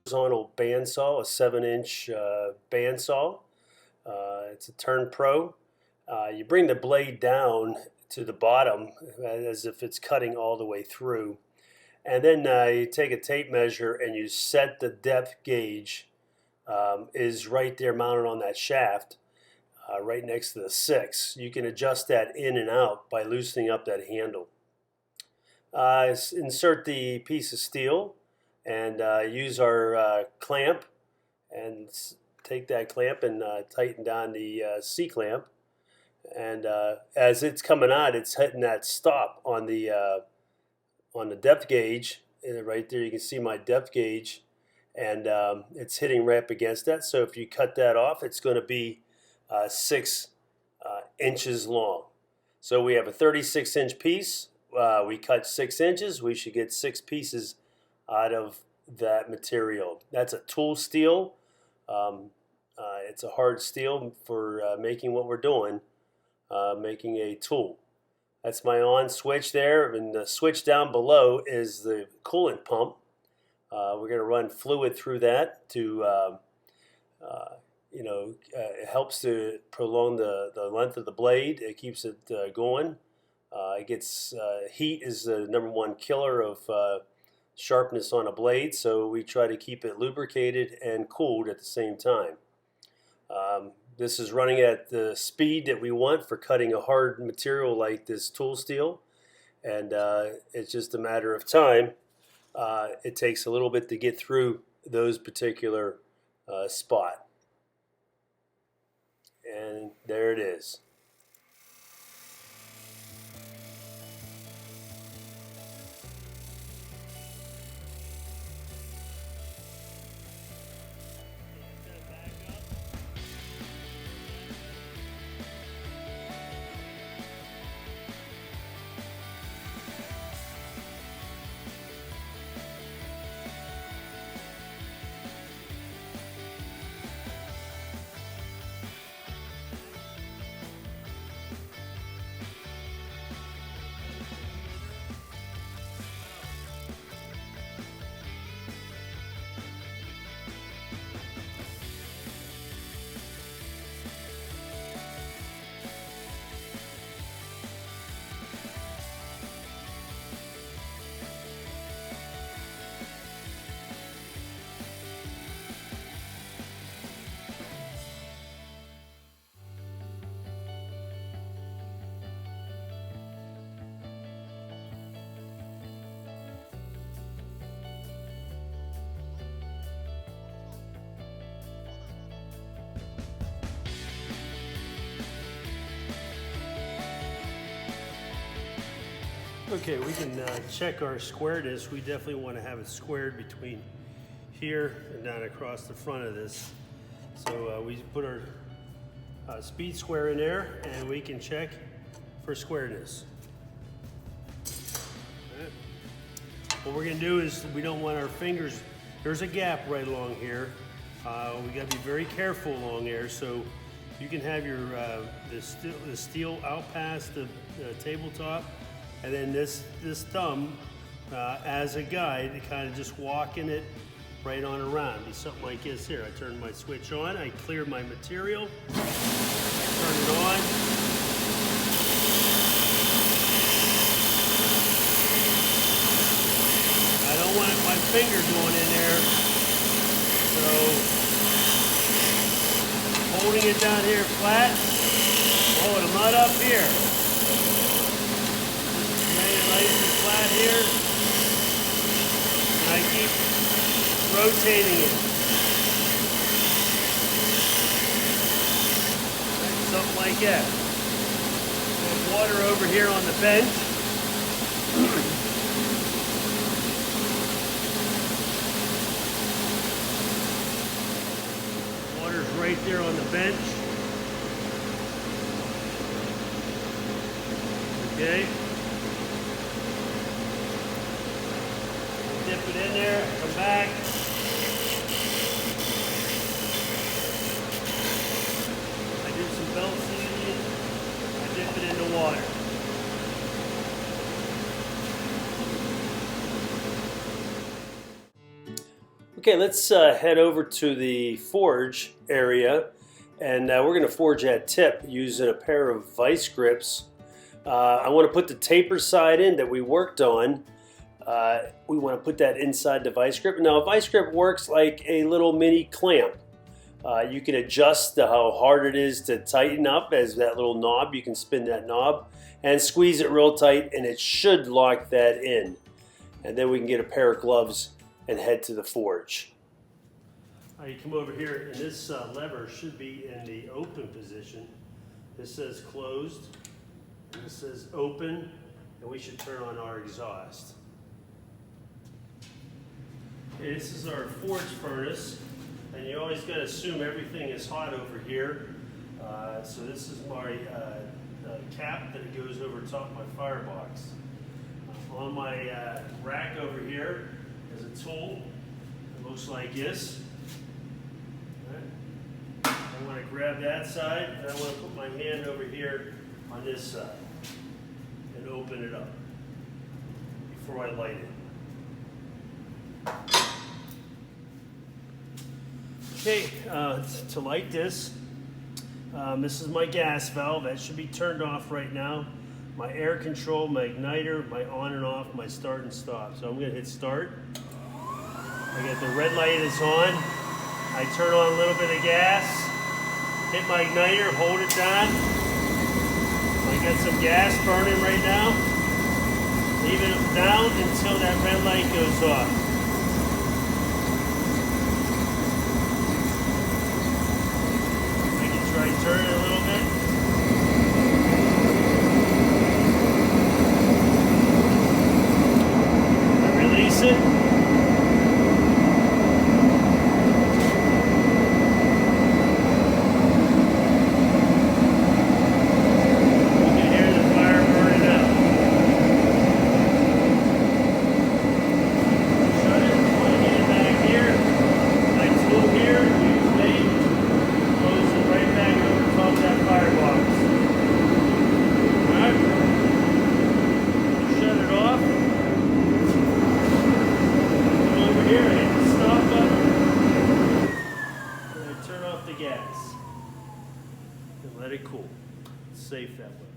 horizontal bandsaw, a 7-inch bandsaw. It's a Turn Pro. You bring the blade down to the bottom as if it's cutting all the way through. And then you take a tape measure and you set the depth gauge is right there mounted on that shaft, right next to the 6. You can adjust that in and out by loosening up that handle. Insert the piece of steel and use our clamp and take that clamp and tighten down the C-clamp. And as it's coming out, it's hitting that stop on the depth gauge. And right there you can see my depth gauge, and it's hitting right up against that. So if you cut that off, it's going to be 6 inches long. So we have a 36-inch piece. We cut 6 inches. We should get 6 pieces out of that material. That's a tool steel. It's a hard steel for making what we're doing, making a tool. That's my on switch there, and the switch down below is the coolant pump. We're going to run fluid through that to, it helps to prolong the length of the blade. It keeps it going. It gets heat is the #1 killer of sharpness on a blade, so we try to keep it lubricated and cooled at the same time. This is running at the speed that we want for cutting a hard material like this tool steel, and it's just a matter of time. It takes a little bit to get through those particular spot. And there it is. Okay, we can check our squareness. We definitely want to have it squared between here and down across the front of this. So we put our speed square in there, and we can check for squareness. Right. What we're going to do is we don't want our fingers, there's a gap right along here. We got to be very careful along there, so you can have your the steel out past the tabletop, and then this thumb as a guide to kind of just walking it right on around. Be something like this here. I turn my switch on, I clear my material, turn it on. I don't want my finger going in there, so holding it down here flat, hold a mud up here. Nice and flat here, and I keep rotating it. Something like that. There's water over here on the bench. Water's right there on the bench. Okay. Dip it in there, come back. I do some belt seasoning, I dip it in the water. Okay, let's head over to the forge area, and we're going to forge that tip using a pair of vice grips. I want to put the taper side in that we worked on. We want to put that inside the vice grip. Now, a vice grip works like a little mini clamp. You can adjust how hard it is to tighten up as that little knob. You can spin that knob and squeeze it real tight, and it should lock that in. And then we can get a pair of gloves and head to the forge. You come over here, and this lever should be in the open position. This says closed, and this says open, and we should turn on our exhaust. Okay, this is our forge furnace, and you always got to assume everything is hot over here. So this is my cap that goes over top of my firebox. On my rack over here is a tool that looks like this. Right. I want to grab that side, and I want to put my hand over here on this side and open it up before I light it. Okay, to light this, this is my gas valve. That should be turned off right now. My air control, my igniter, my on and off, my start and stop. So I'm going to hit start. I got the red light is on. I turn on a little bit of gas, hit my igniter, hold it down. I got some gas burning right now. Leave it down until that red light goes off. I can try turning it a little bit. Release it. Gas and let it cool. It's safe that way.